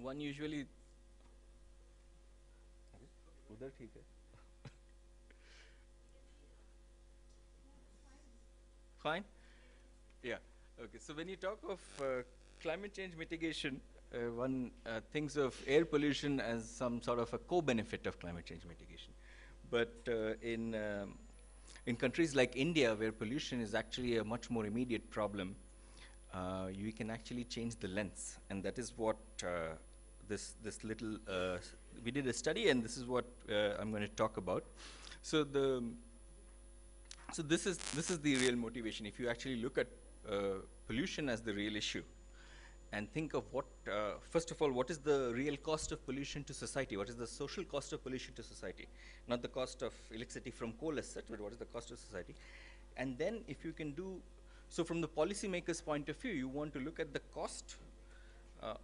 one usually उधर ठीक है fine. Yeah. Okay. So when you talk of climate change mitigation, one thinks of air pollution as some sort of a co-benefit of climate change mitigation. But in countries like India, where pollution is actually a much more immediate problem, you can actually change the lens, and that is what this little we did a study, and this is what I'm going to talk about. So this is the real motivation. If you actually look at pollution as the real issue, and think of what first of all, what is the real cost of pollution to society? What is the social cost of pollution to society? Not the cost of electricity from coal as such, but what is the cost of society? And then if you can do so from the policymaker's point of view, you want to look at the cost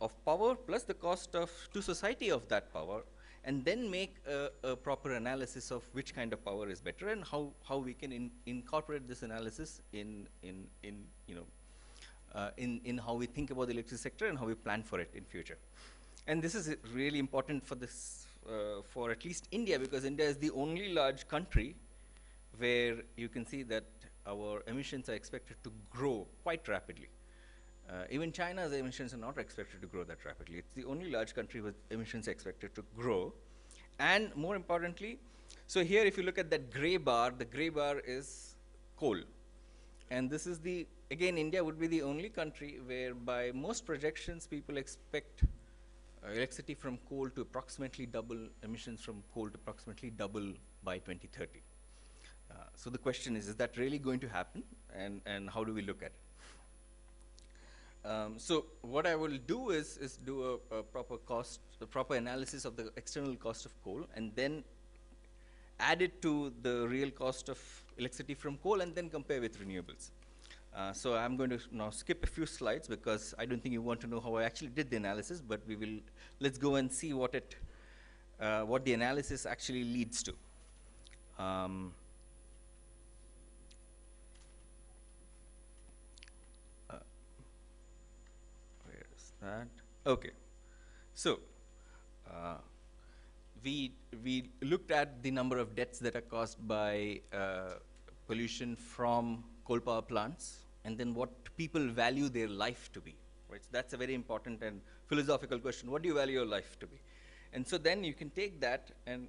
of power plus the cost of to society of that power, and then make a proper analysis of which kind of power is better, and how we can incorporate this analysis in how we think about the electricity sector and how we plan for it in future. And this is really important for this for at least India, because India is the only large country where you can see that our emissions are expected to grow quite rapidly. Even China's emissions are not expected to grow that rapidly. It's the only large country with emissions expected to grow. And more importantly, so here if you look at that gray bar, the gray bar is coal. And this is the, again, India would be the only country where by most projections people expect electricity from coal to approximately double, emissions from coal to approximately double by 2030. So the question is that really going to happen, and how do we look at it? So what I will do is do a proper analysis of the external cost of coal, and then add it to the real cost of electricity from coal, and then compare with renewables. So I'm going to now skip a few slides, because I don't think you want to know how I actually did the analysis, but let's go and see what the analysis actually leads to. Where is that? Okay. So we looked at the number of deaths that are caused by pollution from coal power plants, and then what people value their life to be. Right? So that's a very important and philosophical question. What do you value your life to be? And so then you can take that, and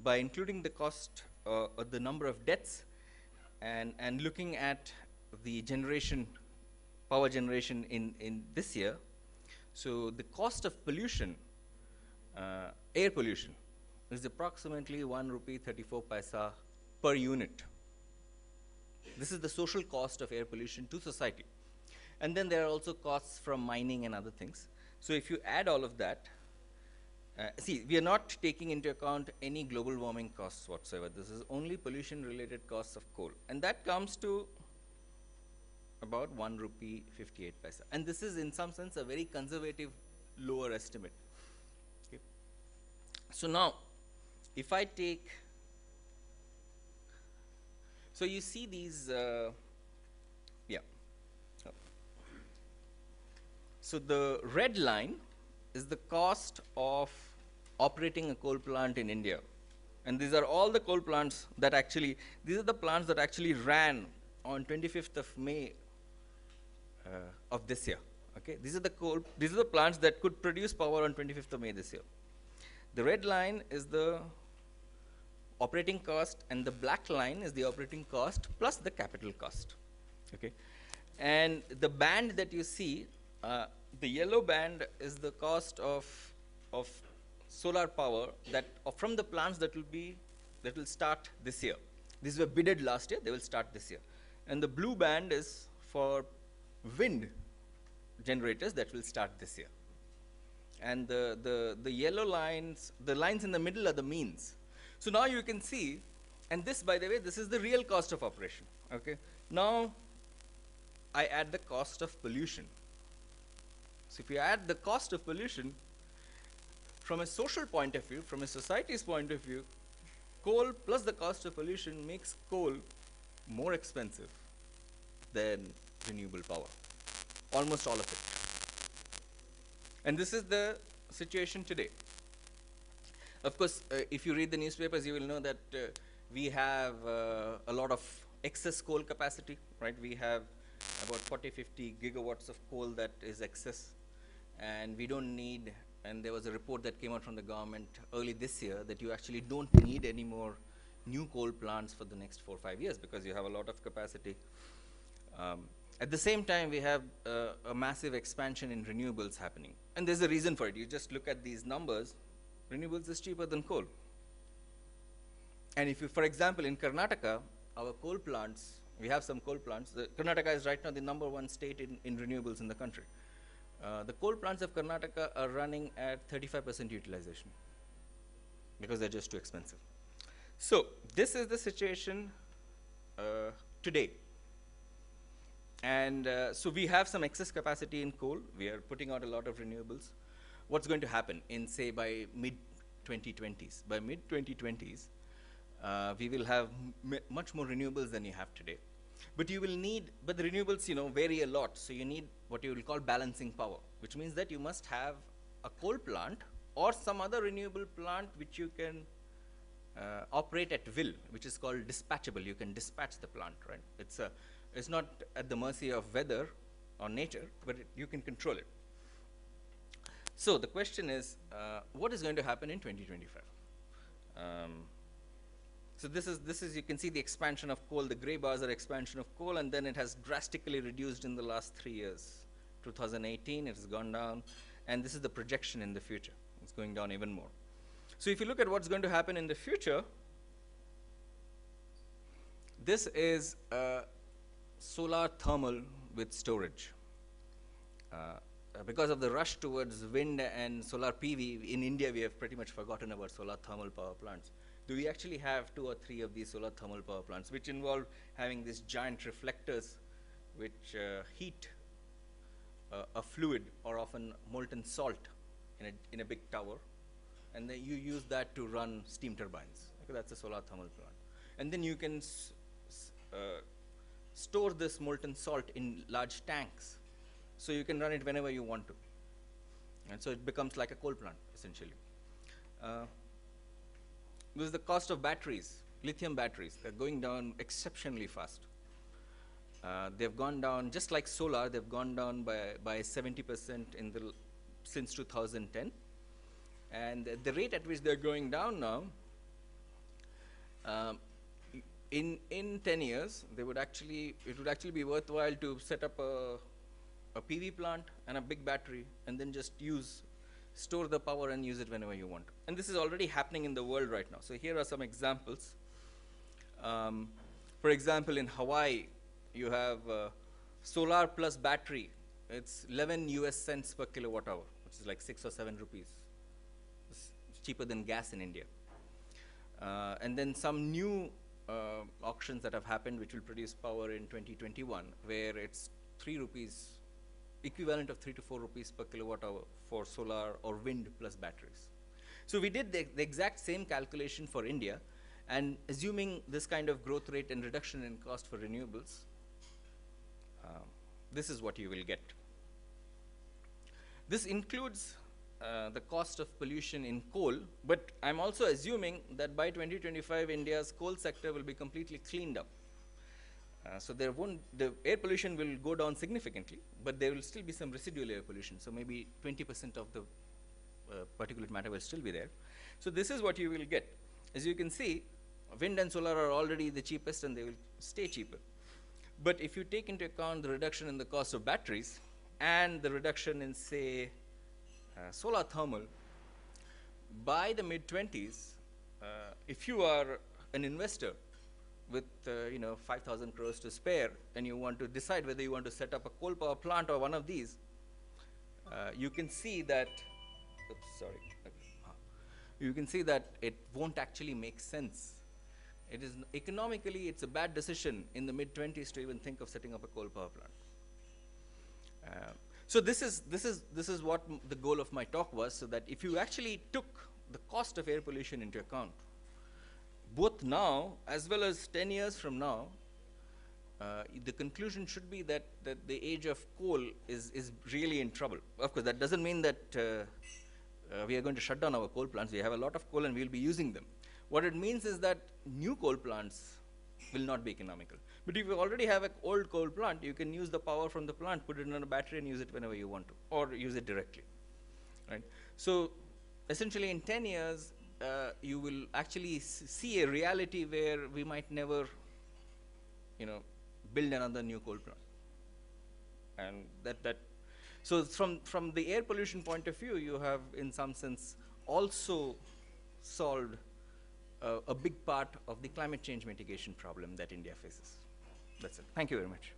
by including the cost or the number of deaths, and looking at the power generation in this year, so the cost of pollution, air pollution, is approximately 1 rupee 34 paisa per unit. This is the social cost of air pollution to society. And then there are also costs from mining and other things. So if you add all of that, see, we are not taking into account any global warming costs whatsoever. This is only pollution-related costs of coal. And that comes to about 1 rupee 58 paisa. And this is, in some sense, a very conservative, lower estimate. Okay. So now, if I take, so you see these, yeah. So the red line is the cost of operating a coal plant in India. And these are all the coal plants that actually, these are the plants that actually ran on 25th of May of this year. Okay, these are the plants that could produce power on 25th of May this year. The red line is the operating cost, and the black line is the operating cost plus the capital cost. Okay, and the band that you see, the yellow band is the cost of solar power that from the plants that will start this year. These were bidded last year; they will start this year. And the blue band is for wind generators that will start this year. And the yellow lines, the lines in the middle are the means. So now you can see, and this, by the way, this is the real cost of operation. Okay. Now I add the cost of pollution. So if you add the cost of pollution, from a social point of view, from a society's point of view, coal plus the cost of pollution makes coal more expensive than renewable power, almost all of it. And this is the situation today. Of course, if you read the newspapers, you will know that we have a lot of excess coal capacity, right? We have about 40, 50 gigawatts of coal that is excess, and we don't need, and there was a report that came out from the government early this year that you actually don't need any more new coal plants for the next 4 or 5 years because you have a lot of capacity. At the same time, we have a massive expansion in renewables happening. And there's a reason for it. You just look at these numbers, renewables is cheaper than coal. And if you, for example, in Karnataka, our coal plants, we have some coal plants. Karnataka is right now the #1 state in renewables in the country. The coal plants of Karnataka are running at 35% utilization because they're just too expensive. So this is the situation today. And so we have some excess capacity in coal. We are putting out a lot of renewables. What's going to happen in, say, by mid-2020s? By mid-2020s, we will have much more renewables than you have today. But you will need, but the renewables, vary a lot. So you need what you will call balancing power, which means that you must have a coal plant or some other renewable plant which you can operate at will, which is called dispatchable. You can dispatch the plant, right? It's not at the mercy of weather or nature, but you can control it. So the question is, what is going to happen in 2025? So this is you can see the expansion of coal. The gray bars are expansion of coal, and then it has drastically reduced in the last 3 years. 2018, it has gone down, and this is the projection in the future. It's going down even more. So if you look at what's going to happen in the future, this is solar thermal with storage. Because of the rush towards wind and solar PV, in India we have pretty much forgotten about solar thermal power plants. Do we actually have 2 or 3 of these solar thermal power plants, which involve having these giant reflectors which heat a fluid or often molten salt in a big tower, and then you use that to run steam turbines. Okay, that's a solar thermal plant. And then you can store this molten salt in large tanks, so you can run it whenever you want to. And so it becomes like a coal plant, essentially. This is the cost of batteries, lithium batteries. They're going down exceptionally fast. They've gone down, just like solar, they've gone down by 70% since 2010. And the rate at which they're going down now, in 10 years, it would actually be worthwhile to set up a PV plant and a big battery, and then just store the power and use it whenever you want. And this is already happening in the world right now. So here are some examples. For example, in Hawaii, you have solar plus battery. It's 11 US cents per kilowatt hour, which is like 6 or 7 rupees. It's cheaper than gas in India. And then some new auctions that have happened, which will produce power in 2021, where it's 3 rupees, equivalent of 3 to 4 rupees per kilowatt hour for solar or wind plus batteries. So we did the exact same calculation for India, and assuming this kind of growth rate and reduction in cost for renewables, this is what you will get. This includes the cost of pollution in coal, but I'm also assuming that by 2025, India's coal sector will be completely cleaned up. So the air pollution will go down significantly, but there will still be some residual air pollution. So maybe 20% of the particulate matter will still be there. So this is what you will get. As you can see, wind and solar are already the cheapest, and they will stay cheaper. But if you take into account the reduction in the cost of batteries and the reduction in, say, solar thermal, by the mid-20s, if you are an investor with 5,000 crores to spare, and you want to decide whether you want to set up a coal power plant or one of these, you can see that, you can see that it won't actually make sense. It is economically, it's a bad decision in the mid-20s to even think of setting up a coal power plant. So this is what the goal of my talk was, so that if you actually took the cost of air pollution into account, both now as well as 10 years from now, the conclusion should be that the age of coal is really in trouble. Of course, that doesn't mean that we are going to shut down our coal plants. We have a lot of coal and we'll be using them. What it means is that new coal plants will not be economical. But if you already have an old coal plant, you can use the power from the plant, put it in a battery and use it whenever you want to, or use it directly, right? So essentially in 10 years, you will actually see a reality where we might never, build another new coal plant. And so from the air pollution point of view, you have in some sense also solved a big part of the climate change mitigation problem that India faces. That's it. Thank you very much.